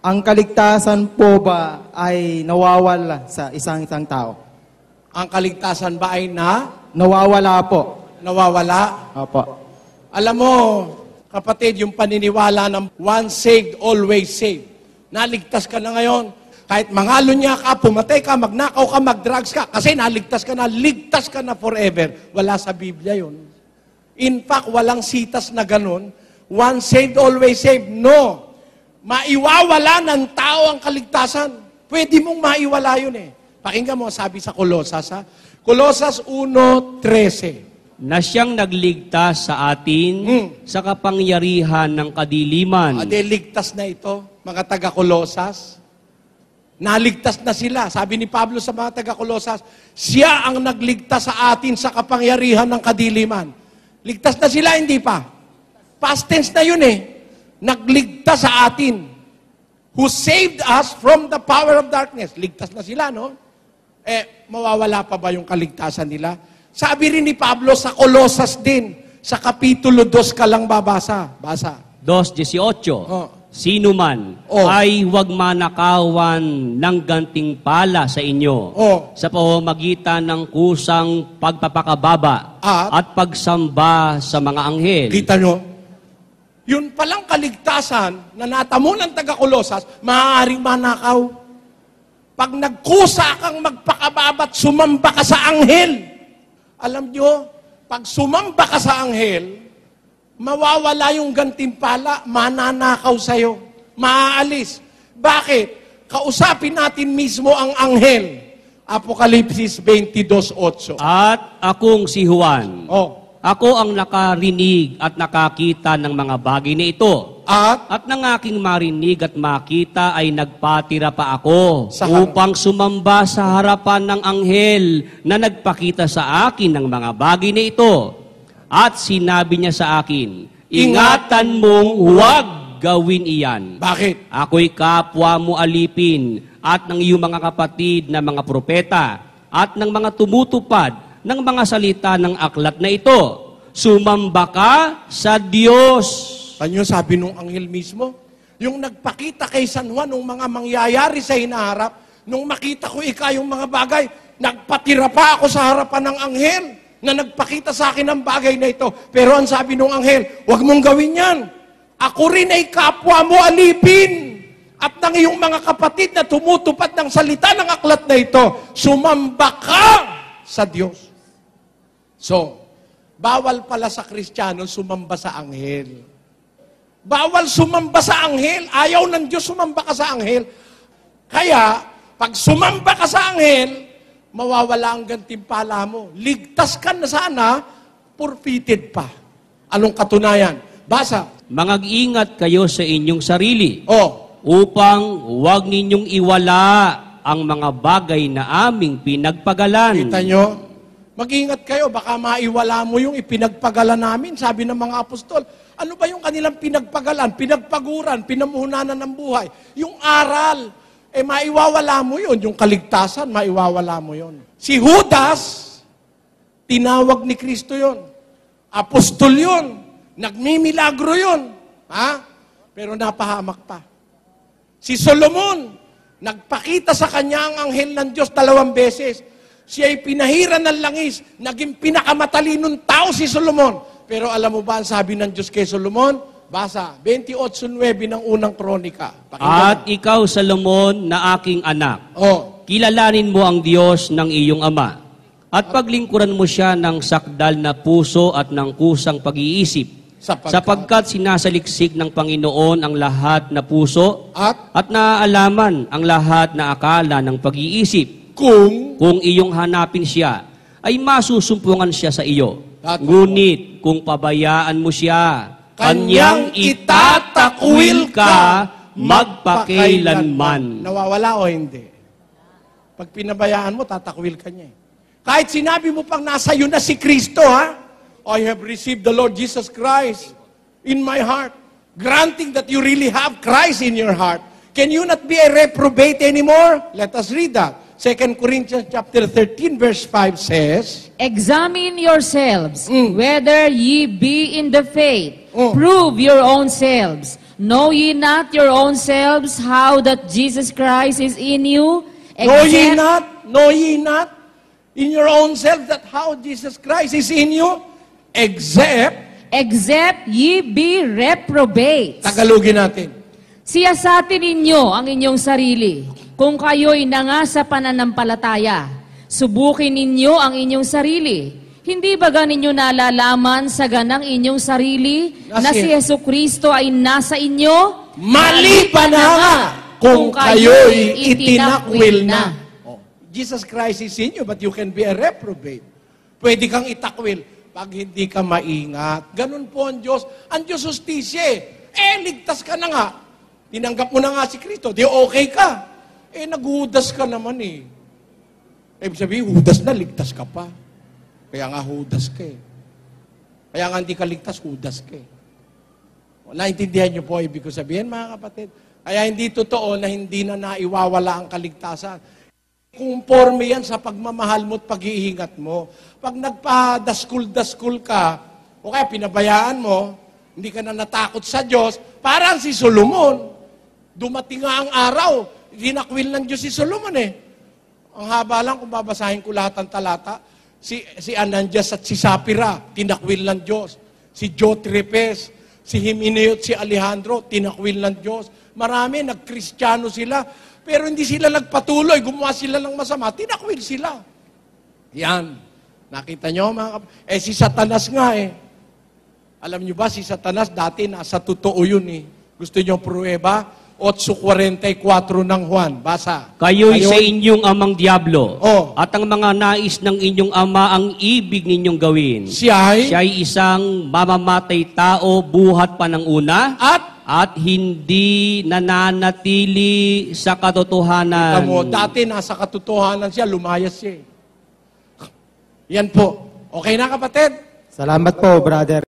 Ang kaligtasan po ba ay nawawala sa isang tao? Ang kaligtasan ba ay Nawawala po. nawawala? Opo. Alam mo, kapatid, yung paniniwala ng once saved, always saved. Naligtas ka na ngayon. Kahit mangalunya ka, pumatay ka, magnakaw ka, magdrugs ka, kasi naligtas ka na, ligtas ka na forever. Wala sa Biblia yun. In fact, walang sitas na ganun. Once saved, always saved. No. Maiwawala ng tao ang kaligtasan. Pwede mong maiwala yun eh. Pakinggan mo, sabi sa Colosas, ha? Colosas 1:13. Na siyang nagligtas sa atin sa kapangyarihan ng kadiliman. Ligtas na ito, mga taga-Colosas. Naligtas na sila. Sabi ni Pablo sa mga taga-Colosas, siya ang nagligtas sa atin sa kapangyarihan ng kadiliman. Ligtas na sila, hindi pa. Past tense na yun eh. Nagligtas sa atin. Who saved us from the power of darkness. Ligtas na sila, no? Mawawala pa ba yung kaligtasan nila? Sabi rin ni Pablo sa Colosas din, sa Kapitulo 2 ka lang babasa. Basa. 2:18. Sino man ay huwag manakawan ng gantimpala sa inyo sa pamamagitan ng kusang pagpapakababa at pagsamba sa mga anghel. Kita nyo? Yun palang kaligtasan na natamo ng taga-Colosas, maaaring manakaw. Pag nagkusa kang magpakababat, sumamba ka sa anghel. Alam nyo, pag sumamba ka sa anghel, mawawala yung gantimpala, mananakaw sa'yo, maaalis. Bakit? Kausapin natin mismo ang anghel. Apokalipsis 22:8. At akong si Juan. Ako ang nakarinig at nakakita ng mga bagay na ito. At nang aking marinig at makita ay nagpatira pa ako upang sumamba sa harapan ng anghel na nagpakita sa akin ng mga bagay na ito. At sinabi niya sa akin, ingatan mong huwag gawin iyan. Bakit? Ako'y kapwa mo alipin at ng iyong mga kapatid na mga propeta at ng mga tumutupad ng mga salita ng aklat na ito. Sumamba ka sa Diyos. Ano sabi nung anghel mismo? Yung nagpakita kay San Juan ng mga mangyayari sa hinaharap, nung makita ko yung mga bagay, nagpatira pa ako sa harapan ng anghel na nagpakita sa akin ng bagay na ito. Pero ang sabi nung anghel, huwag mong gawin yan. Ako rin ay kapwa mo alipin. At ng iyong mga kapatid na tumutupad ng salita ng aklat na ito, sumamba ka sa Diyos. So, bawal pala sa Kristiyano sumamba sa anghel. Bawal sumamba sa anghel. Ayaw ng Diyos sumamba ka sa anghel. Kaya, pag sumamba ka sa anghel, mawawala ang gantimpala mo. Ligtas ka na sana, forfeited pa. Anong katunayan? Basa. Mag-ingat kayo sa inyong sarili upang huwag ninyong iwala ang mga bagay na aming pinagpagalan. Kita nyo? Mag-ingat kayo, baka maiwala mo yung ipinagpagalan namin, sabi ng mga apostol. Ano ba yung kanilang pinagpagalan, pinagpaguran, pinamuhunanan ng buhay? Yung aral, maiwawala mo yun. Yung kaligtasan, maiwawala mo yun. Si Judas, tinawag ni Kristo yun. Apostol yun. Nagmimilagro yun. Pero napahamak pa. Si Solomon, nagpakita sa kanya ang anghel ng Diyos 2 beses. Siya ay pinahiran ng langis. Naging pinakamatalinong tao si Solomon. Pero alam mo ba ang sabi ng Diyos kay Solomon? Basa, 28:9 ng unang kronika. At ikaw, Solomon, na aking anak, kilalanin mo ang Diyos ng iyong ama. At paglingkuran mo siya ng sakdal na puso at ng kusang pag-iisip. Sapagkat sinasaliksik ng Panginoon ang lahat na puso at naaalaman ang lahat na akala ng pag-iisip. Kung iyong hanapin siya, ay masusumpungan siya sa iyo. Ngunit kung pabayaan mo siya, kanyang itatakwil ka magpakailanman. Nawawala o hindi? Pag pinabayaan mo, tatakwil ka niya. Kahit sinabi mo pang nasa iyo na si Kristo, I have received the Lord Jesus Christ in my heart. Granting that you really have Christ in your heart, can you not be a reprobate anymore? Let us read that. 2 Corinthians chapter 13 verse 5 says, examine yourselves whether ye be in the faith. Prove your own selves. Know ye not your own selves how that Jesus Christ is in you? Know ye not in your own self that how Jesus Christ is in you? Except ye be reprobates. Tagalogin natin. Siyasatin ninyo ang inyong sarili kung kayo'y nanga sa pananampalataya. Subukin ninyo ang inyong sarili. Hindi ba ninyo nalalaman sa ganang inyong sarili na si Jesucristo ay nasa inyo? Maliban na nga kung kayo'y itinakwil na. Oh, Jesus Christ is in you, but you can be a reprobate. Pwede kang itakwil pag hindi ka maingat. Ganun po ang Diyos. Ang Diyos justisya ligtas ka na nga. Tinanggap mo na nga si Kristo. Di okay ka. Naghudas ka naman Ibig sabihin, hudas na, ligtas ka pa. Kaya nga hudas ka Kaya nga hindi ka ligtas, hudas ka Naintindihan niyo po ibig ko sabihin, mga kapatid. Kaya hindi totoo na hindi na naiwawala ang kaligtasan. Conforme yan sa pagmamahal mo at pag-iingat mo. Pag nagpa-daskul-daskul ka, o kaya pinabayaan mo, hindi ka na natakot sa Diyos, parang si Solomon. Dumating nga ang araw, dinakwil ng Diyos si Solomon Ang haba lang kung babasahin ko lahat ng talata, si Ananias at si Sapira, tinakwil ng Diyos. Si Jotrepes, si Himeneo at si Alejandro, tinakwil ng Diyos. Marami, nagkristyano sila, pero hindi sila nagpatuloy, gumawa sila ng masama, tinakwil sila. Yan. Nakita nyo, mga si Satanas nga Alam nyo ba, si Satanas dati nasa totoo yun Gusto nyo pruweba? 8:44 ng Juan. Basa. Kayo'y sa inyong amang Diablo. Oh. At ang mga nais ng inyong ama ang ibig ninyong gawin. Siya'y isang mamamatay tao buhat pa ng una. At hindi nananatili sa katotohanan. Dati nasa katotohanan siya, lumayas siya Yan po. Okay na kapatid? Salamat po, brother.